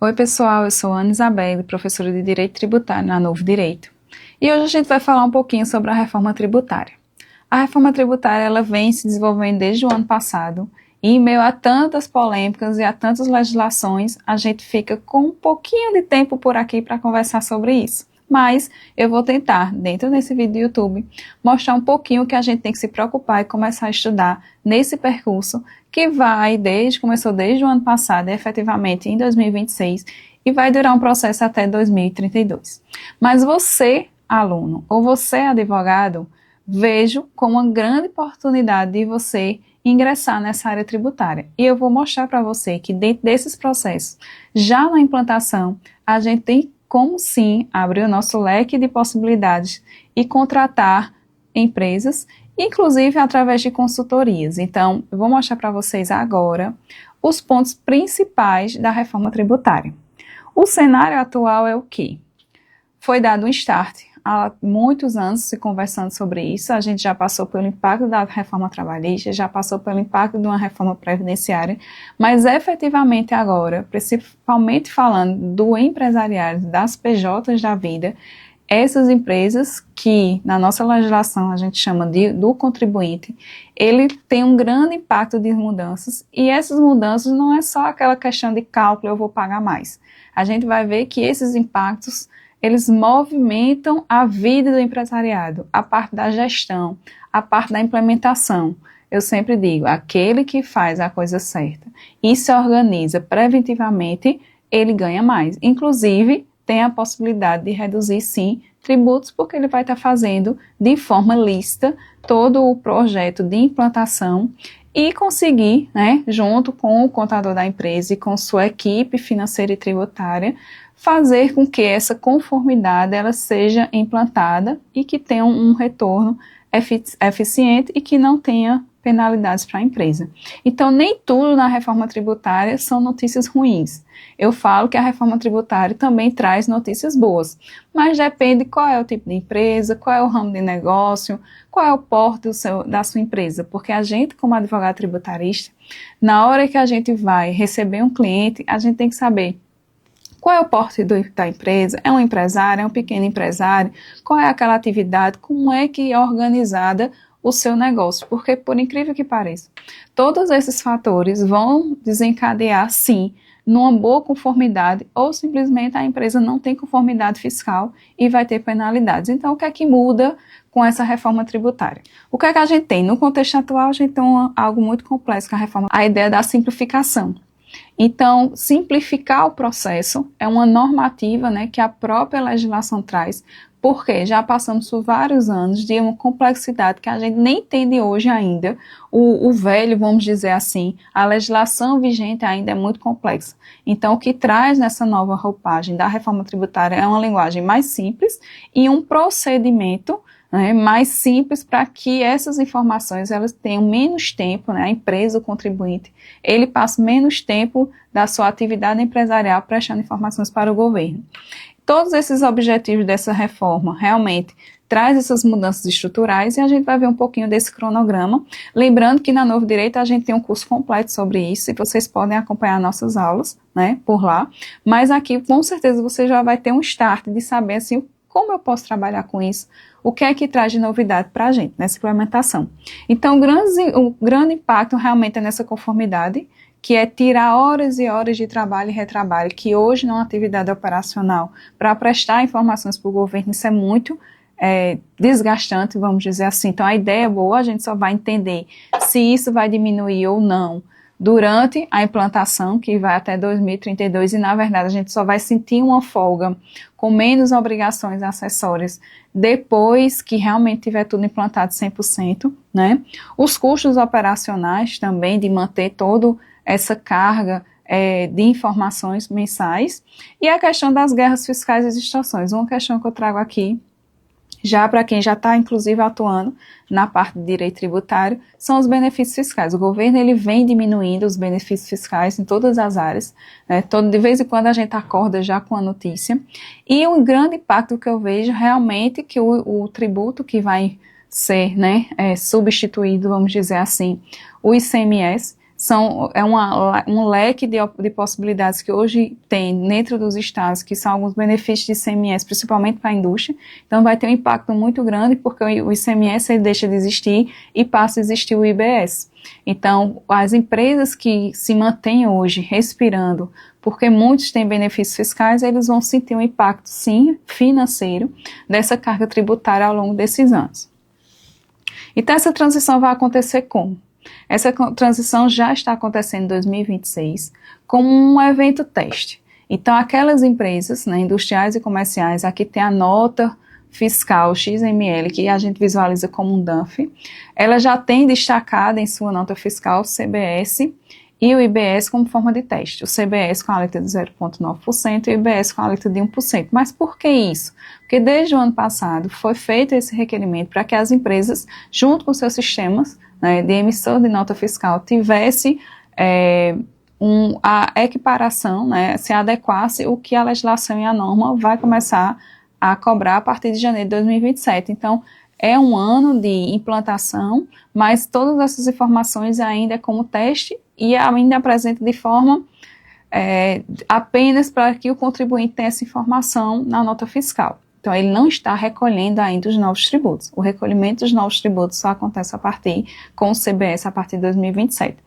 Oi pessoal, eu sou Ana Isabelle, professora de Direito Tributário na Novo Direito. E hoje a gente vai falar um pouquinho sobre a reforma tributária. A reforma tributária ela vem se desenvolvendo desde o ano passado e em meio a tantas polêmicas e a tantas legislações, a gente fica com um pouquinho de tempo por aqui para conversar sobre isso. Mas eu vou tentar, dentro desse vídeo do YouTube, mostrar um pouquinho o que a gente tem que se preocupar e começar a estudar nesse percurso que começou desde o ano passado, efetivamente em 2026, e vai durar um processo até 2032. Mas você, aluno, ou você, advogado, vejo como uma grande oportunidade de você ingressar nessa área tributária. E eu vou mostrar para você que dentro desses processos, já na implantação, a gente tem como sim abrir o nosso leque de possibilidades e contratar empresas, inclusive através de consultorias. Então, eu vou mostrar para vocês agora os pontos principais da reforma tributária. O cenário atual é o quê? Foi dado um start há muitos anos se conversando sobre isso, a gente já passou pelo impacto da reforma trabalhista, já passou pelo impacto de uma reforma previdenciária, mas efetivamente agora, principalmente falando do empresariado, das PJs da vida, essas empresas que na nossa legislação a gente chama do contribuinte, ele tem um grande impacto de mudanças e essas mudanças não é só aquela questão de cálculo, eu vou pagar mais. A gente vai ver que esses impactos eles movimentam a vida do empresariado, a parte da gestão, a parte da implementação. Eu sempre digo, aquele que faz a coisa certa e se organiza preventivamente, ele ganha mais. Inclusive, tem a possibilidade de reduzir, sim, tributos, porque ele vai estar fazendo de forma lícita todo o projeto de implantação e conseguir, né, junto com o contador da empresa e com sua equipe financeira e tributária, fazer com que essa conformidade ela seja implantada e que tenha um retorno eficiente e que não tenha penalidades para a empresa. Então, nem tudo na reforma tributária são notícias ruins. Eu falo que a reforma tributária também traz notícias boas, mas depende qual é o tipo de empresa, qual é o ramo de negócio, qual é o porte da sua empresa, porque a gente, como advogado tributarista, na hora que a gente vai receber um cliente, a gente tem que saber qual é o porte da empresa, é um empresário, é um pequeno empresário, qual é aquela atividade, como é que é organizada o seu negócio, porque por incrível que pareça, todos esses fatores vão desencadear sim numa boa conformidade ou simplesmente a empresa não tem conformidade fiscal e vai ter penalidades. Então o que é que muda com essa reforma tributária? O que é que a gente tem? No contexto atual a gente tem algo muito complexo com a reforma, a ideia da simplificação. Então, simplificar o processo é uma normativa, né, que a própria legislação traz, porque já passamos por vários anos de uma complexidade que a gente nem entende hoje ainda. O velho, vamos dizer assim, a legislação vigente ainda é muito complexa. Então, o que traz nessa nova roupagem da reforma tributária é uma linguagem mais simples e um procedimento, né, mais simples para que essas informações elas tenham menos tempo, né, a empresa, o contribuinte, ele passa menos tempo da sua atividade empresarial prestando informações para o governo. Todos esses objetivos dessa reforma realmente traz essas mudanças estruturais e a gente vai ver um pouquinho desse cronograma. Lembrando que na Novo Direito a gente tem um curso completo sobre isso e vocês podem acompanhar nossas aulas, né, por lá. Mas aqui, com certeza, você já vai ter um start de saber, assim, como eu posso trabalhar com isso, o que é que traz de novidade para a gente nessa implementação. Então, o grande impacto realmente é nessa conformidade, que é tirar horas e horas de trabalho e retrabalho, que hoje não é uma atividade operacional, para prestar informações para o governo, isso é muito desgastante, vamos dizer assim. Então, a ideia é boa, a gente só vai entender se isso vai diminuir ou não durante a implantação, que vai até 2032, e na verdade a gente só vai sentir uma folga com menos obrigações acessórias depois que realmente tiver tudo implantado 100%, né? Os custos operacionais também de manter toda essa carga de informações mensais e a questão das guerras fiscais e distorções, uma questão que eu trago aqui já para quem já está, inclusive, atuando na parte de direito tributário, são os benefícios fiscais. O governo ele vem diminuindo os benefícios fiscais em todas as áreas, né? De vez em quando a gente acorda já com a notícia. E um grande impacto que eu vejo realmente que o tributo que vai ser, né, substituído, vamos dizer assim, o ICMS, um leque de possibilidades que hoje tem dentro dos estados, que são alguns benefícios de ICMS, principalmente para a indústria. Então, vai ter um impacto muito grande, porque o ICMS ele deixa de existir e passa a existir o IBS. Então, as empresas que se mantêm hoje respirando, porque muitos têm benefícios fiscais, eles vão sentir um impacto, sim, financeiro, dessa carga tributária ao longo desses anos. Então, essa transição vai acontecer como? Essa transição já está acontecendo em 2026 como um evento teste. Então, aquelas empresas, né, industriais e comerciais, aqui tem a nota fiscal XML, que a gente visualiza como um DANF, ela já tem destacada em sua nota fiscal o CBS e o IBS como forma de teste. O CBS com a alíquota de 0,9% e o IBS com a alíquota de 1%. Mas por que isso? Porque desde o ano passado foi feito esse requerimento para que as empresas, junto com seus sistemas, né, de emissão de nota fiscal, tivesse a equiparação, né, se adequasse o que a legislação e a norma vai começar a cobrar a partir de janeiro de 2027. Então, é um ano de implantação, mas todas essas informações ainda é como teste e ainda apresenta de forma apenas para que o contribuinte tenha essa informação na nota fiscal. Então, ele não está recolhendo ainda os novos tributos. O recolhimento dos novos tributos só acontece com o CBS a partir de 2027.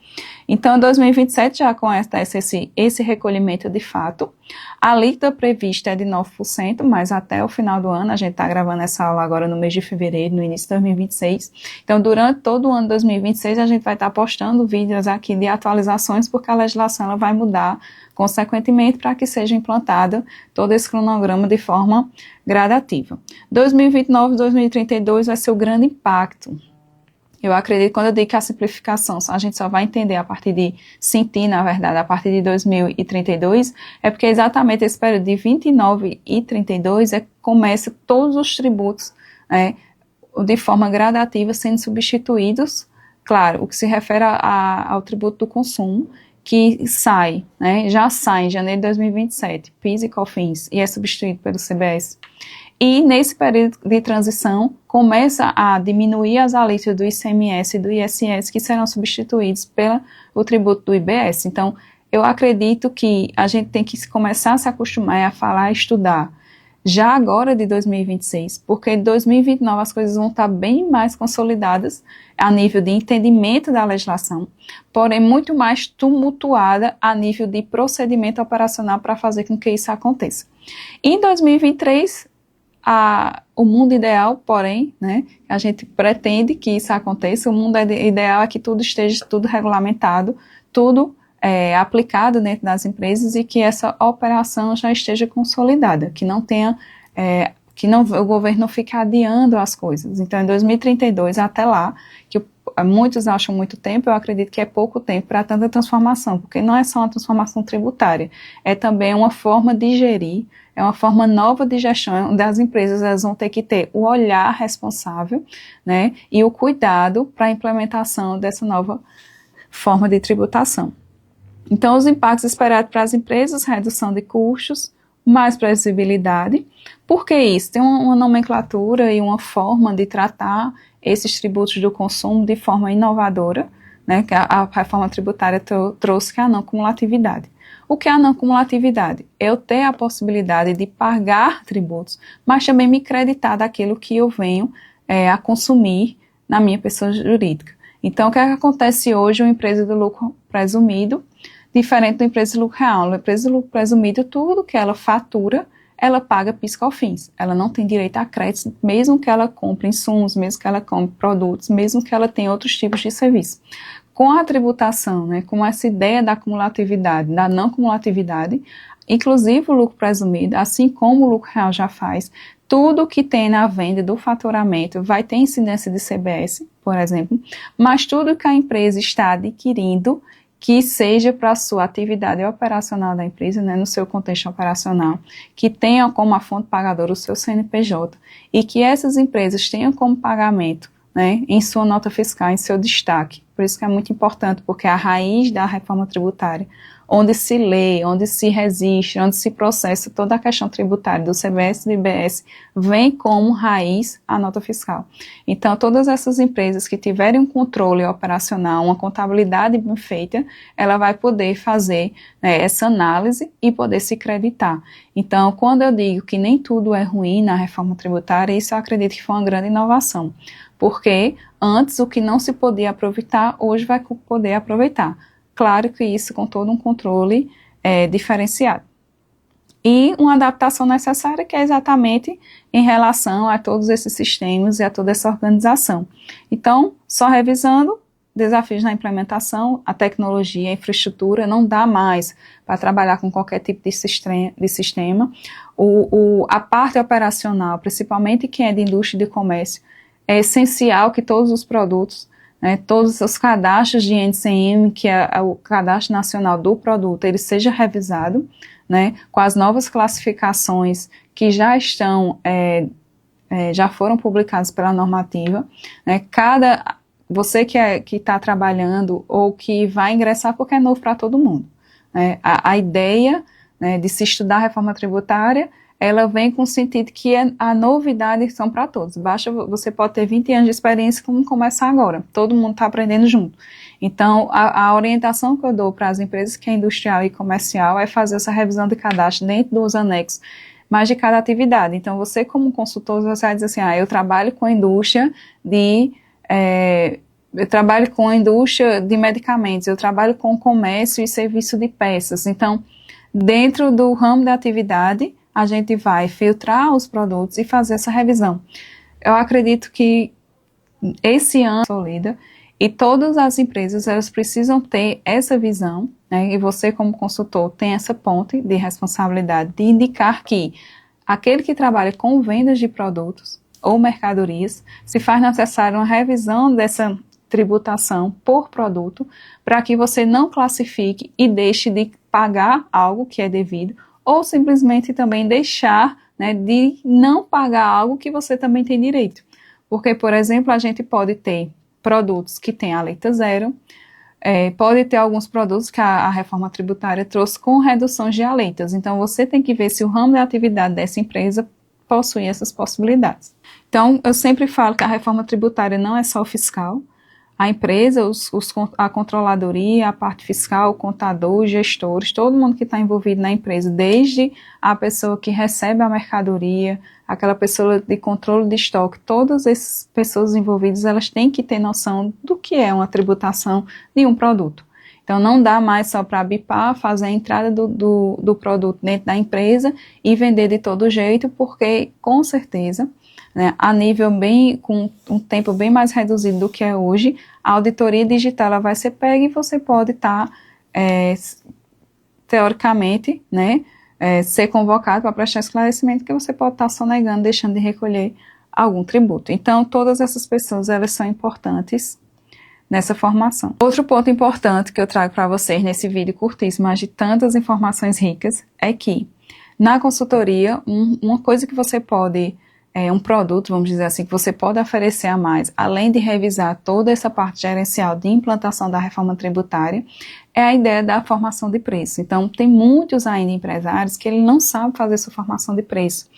Então, em 2027 já acontece esse recolhimento de fato. A alíquota prevista é de 9%, mas até o final do ano, a gente está gravando essa aula agora no mês de fevereiro, no início de 2026. Então, durante todo o ano de 2026, a gente vai estar postando vídeos aqui de atualizações, porque a legislação ela vai mudar consequentemente para que seja implantado todo esse cronograma de forma gradativa. 2029 e 2032 vai ser o grande impacto. Eu acredito, quando eu digo que a simplificação a gente só vai entender a partir de, sentir, na verdade, a partir de 2032, é porque exatamente esse período de 29 e 32 começa todos os tributos de forma gradativa sendo substituídos, claro, o que se refere ao tributo do consumo, que sai, já sai em janeiro de 2027, PIS e COFINS, e é substituído pelo CBS. E nesse período de transição, começa a diminuir as alíquotas do ICMS e do ISS, que serão substituídos pelo tributo do IBS. Então, eu acredito que a gente tem que começar a se acostumar a falar, a estudar, já agora de 2026, porque em 2029 as coisas vão estar bem mais consolidadas a nível de entendimento da legislação, porém muito mais tumultuada a nível de procedimento operacional para fazer com que isso aconteça. Em 2023, o mundo ideal, porém, a gente pretende que isso aconteça, o mundo ideal é que tudo esteja regulamentado, tudo aplicado dentro das empresas e que essa operação já esteja consolidada, que não tenha, o governo não fique adiando as coisas. Então, em 2032, até lá, que muitos acham muito tempo, eu acredito que é pouco tempo para tanta transformação, porque não é só uma transformação tributária, é também uma forma de gerir, é uma forma nova de gestão, onde as empresas elas vão ter que ter o olhar responsável, e o cuidado para a implementação dessa nova forma de tributação. Então, os impactos esperados para as empresas, redução de custos, mais previsibilidade. Por que isso? Tem uma nomenclatura e uma forma de tratar esses tributos do consumo de forma inovadora, que a reforma tributária trouxe, que é a não cumulatividade. O que é a não cumulatividade? Eu ter a possibilidade de pagar tributos, mas também me creditar daquilo que eu venho a consumir na minha pessoa jurídica. Então, o que acontece hoje? Uma empresa de lucro presumido, diferente da empresa de lucro real. A empresa de lucro presumido, tudo que ela fatura, ela paga PIS e COFINS. Ela não tem direito a crédito, mesmo que ela compre insumos, mesmo que ela compre produtos, mesmo que ela tenha outros tipos de serviço. Com a tributação, com essa ideia da cumulatividade, da não cumulatividade, inclusive o lucro presumido, assim como o lucro real já faz, tudo que tem na venda do faturamento vai ter incidência de CBS, por exemplo, mas tudo que a empresa está adquirindo, que seja para a sua atividade operacional da empresa, no seu contexto operacional, que tenha como a fonte pagadora o seu CNPJ, e que essas empresas tenham como pagamento, em sua nota fiscal, em seu destaque. Por isso que é muito importante, porque a raiz da reforma tributária onde se lê, onde se registra, onde se processa toda a questão tributária do CBS e do IBS, vem como raiz a nota fiscal. Então, todas essas empresas que tiverem um controle operacional, uma contabilidade bem feita, ela vai poder fazer, né, essa análise e poder se creditar. Então, quando eu digo que nem tudo é ruim na reforma tributária, isso eu acredito que foi uma grande inovação, porque antes o que não se podia aproveitar, hoje vai poder aproveitar. Claro que isso com todo um controle diferenciado. E uma adaptação necessária que é exatamente em relação a todos esses sistemas e a toda essa organização. Então, só revisando, desafios na implementação, a tecnologia, a infraestrutura, não dá mais para trabalhar com qualquer tipo de sistema. A parte operacional, principalmente quem é de indústria e de comércio, é essencial que todos os produtos, né, todos os cadastros de NCM, que é o Cadastro Nacional do Produto, ele seja revisado, né, com as novas classificações que já estão, já foram publicadas pela normativa, né, você que está trabalhando ou que vai ingressar, porque é novo para todo mundo, né, a ideia, né, de se estudar a reforma tributária, ela vem com o sentido que a novidade são para todos. Você pode ter 20 anos de experiência, como começar agora. Todo mundo está aprendendo junto. Então, a orientação que eu dou para as empresas que é industrial e comercial é fazer essa revisão de cadastro dentro dos anexos, mas de cada atividade. Então, você como consultor, você vai dizer assim, eu trabalho com a indústria eu trabalho com a indústria de medicamentos, eu trabalho com comércio e serviço de peças. Então, dentro do ramo da atividade, a gente vai filtrar os produtos e fazer essa revisão. Eu acredito que esse ano consolida e todas as empresas elas precisam ter essa visão, né, e você como consultor tem essa ponte de responsabilidade de indicar que aquele que trabalha com vendas de produtos ou mercadorias, se faz necessário uma revisão dessa tributação por produto para que você não classifique e deixe de pagar algo que é devido ou simplesmente também deixar, né, de não pagar algo que você também tem direito. Porque, por exemplo, a gente pode ter produtos que têm alíquota zero, pode ter alguns produtos que a reforma tributária trouxe com reduções de alíquotas. Então, você tem que ver se o ramo de atividade dessa empresa possui essas possibilidades. Então, eu sempre falo que a reforma tributária não é só fiscal. A empresa, a controladoria, a parte fiscal, o contador, os gestores, todo mundo que está envolvido na empresa, desde a pessoa que recebe a mercadoria, aquela pessoa de controle de estoque, todas essas pessoas envolvidas, elas têm que ter noção do que é uma tributação de um produto. Então, não dá mais só para bipar, fazer a entrada do produto dentro da empresa e vender de todo jeito, porque, com certeza, né, a nível com um tempo bem mais reduzido do que é hoje, a auditoria digital ela vai ser pega e você pode estar, teoricamente, né, ser convocado para prestar esclarecimento que você pode estar sonegando, deixando de recolher algum tributo. Então, todas essas pessoas, elas são importantes nessa formação. Outro ponto importante que eu trago para vocês nesse vídeo curtíssimo, mas de tantas informações ricas, é que na consultoria, uma coisa que você pode um produto, vamos dizer assim, que você pode oferecer a mais, além de revisar toda essa parte gerencial de implantação da reforma tributária, é a ideia da formação de preço. Então, tem muitos ainda empresários que ele não sabe fazer sua formação de preço.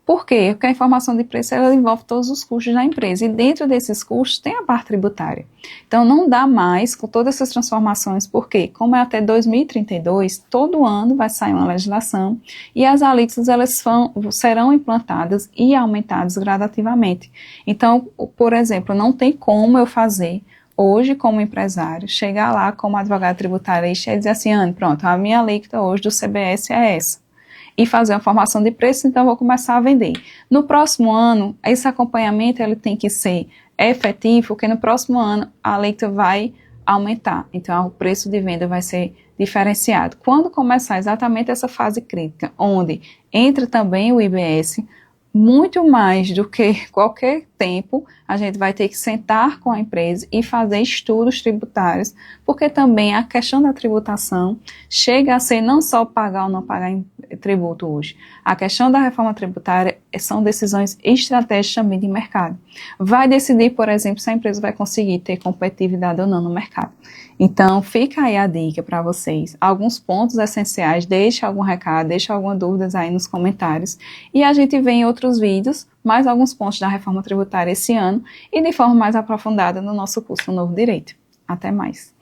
Por quê? Porque a informação de preço ela envolve todos os custos da empresa e dentro desses custos tem a parte tributária. Então não dá mais com todas essas transformações, porque como é até 2032, todo ano vai sair uma legislação e as alíquotas elas serão implantadas e aumentadas gradativamente. Então, por exemplo, não tem como eu fazer hoje como empresário, chegar lá como advogado tributarista e dizer assim, pronto, a minha alíquota hoje do CBS é essa. E fazer uma formação de preço, então vou começar a vender. No próximo ano, esse acompanhamento ele tem que ser efetivo, porque no próximo ano a alíquota vai aumentar, então o preço de venda vai ser diferenciado. Quando começar exatamente essa fase crítica, onde entra também o IBS, muito mais do que qualquer tempo, a gente vai ter que sentar com a empresa e fazer estudos tributários, porque também a questão da tributação chega a ser não só pagar ou não pagar tributo hoje. A questão da reforma tributária são decisões estratégicas também de mercado. Vai decidir, por exemplo, se a empresa vai conseguir ter competitividade ou não no mercado. Então, fica aí a dica para vocês. Alguns pontos essenciais, deixe algum recado, deixe alguma dúvida aí nos comentários. E a gente vê em outros vídeos mais alguns pontos da reforma tributária esse ano e de forma mais aprofundada no nosso curso Novo Direito. Até mais!